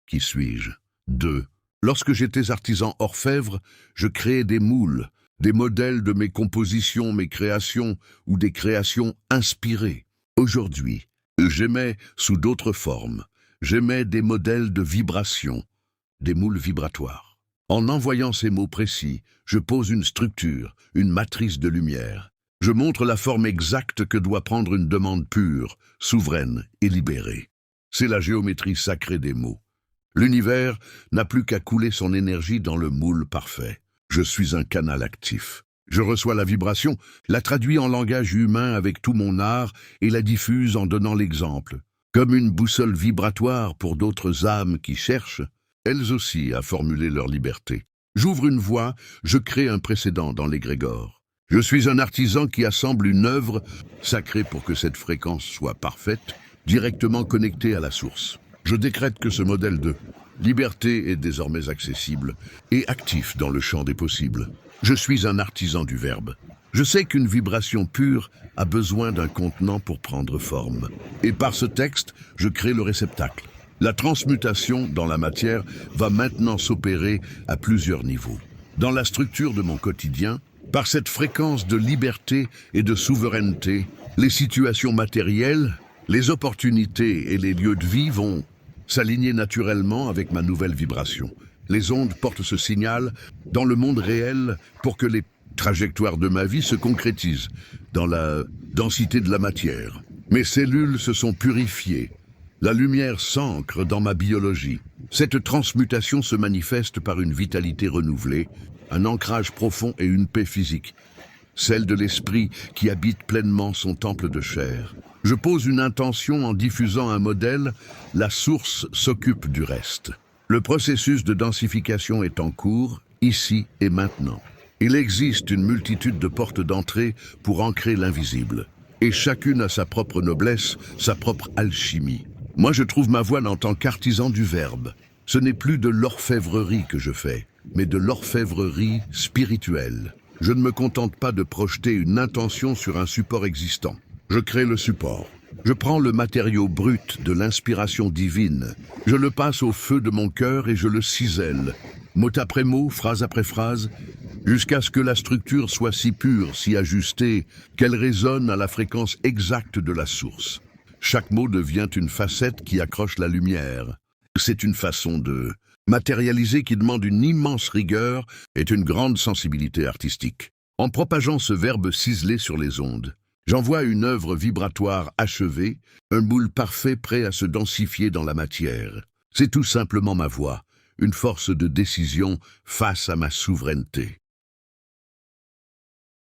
Qui suis-je? 2. Lorsque j'étais artisan orfèvre, je créais des moules, des modèles de mes compositions, mes créations ou des créations inspirées. Aujourd'hui, j'émets sous d'autres formes. J'émets des modèles de vibration, des moules vibratoires. En envoyant ces mots précis, je pose une structure, une matrice de lumière. Je montre la forme exacte que doit prendre une demande pure, souveraine et libérée. C'est la géométrie sacrée des mots. L'univers n'a plus qu'à couler son énergie dans le moule parfait. Je suis un canal actif. Je reçois la vibration, la traduis en langage humain avec tout mon art et la diffuse en donnant l'exemple. Comme une boussole vibratoire pour d'autres âmes qui cherchent, elles aussi, à formuler leur liberté. J'ouvre une voie, je crée un précédent dans l'égrégore. Je suis un artisan qui assemble une œuvre sacrée pour que cette fréquence soit parfaite, directement connectée à la source. Je décrète que ce modèle de liberté est désormais accessible et actif dans le champ des possibles. Je suis un artisan du verbe. Je sais qu'une vibration pure a besoin d'un contenant pour prendre forme. Et par ce texte, je crée le réceptacle. La transmutation dans la matière va maintenant s'opérer à plusieurs niveaux. Dans la structure de mon quotidien, par cette fréquence de liberté et de souveraineté, les situations matérielles, les opportunités et les lieux de vie vont s'aligner naturellement avec ma nouvelle vibration. Les ondes portent ce signal dans le monde réel pour que les trajectoires de ma vie se concrétisent dans la densité de la matière. Mes cellules se sont purifiées. La lumière s'ancre dans ma biologie. Cette transmutation se manifeste par une vitalité renouvelée, un ancrage profond et une paix physique, celle de l'esprit qui habite pleinement son temple de chair. Je pose une intention en diffusant un modèle, la source s'occupe du reste. Le processus de densification est en cours, ici et maintenant. Il existe une multitude de portes d'entrée pour ancrer l'invisible. Et chacune a sa propre noblesse, sa propre alchimie. Moi, je trouve ma voie en tant qu'artisan du verbe. Ce n'est plus de l'orfèvrerie que je fais, mais de l'orfèvrerie spirituelle. Je ne me contente pas de projeter une intention sur un support existant. Je crée le support. Je prends le matériau brut de l'inspiration divine. Je le passe au feu de mon cœur et je le cisèle, mot après mot, phrase après phrase, jusqu'à ce que la structure soit si pure, si ajustée, qu'elle résonne à la fréquence exacte de la source. Chaque mot devient une facette qui accroche la lumière. C'est une façon de matérialiser qui demande une immense rigueur et une grande sensibilité artistique. En propageant ce verbe ciselé sur les ondes, j'envoie une œuvre vibratoire achevée, un moule parfait prêt à se densifier dans la matière. C'est tout simplement ma voix, une force de décision face à ma souveraineté.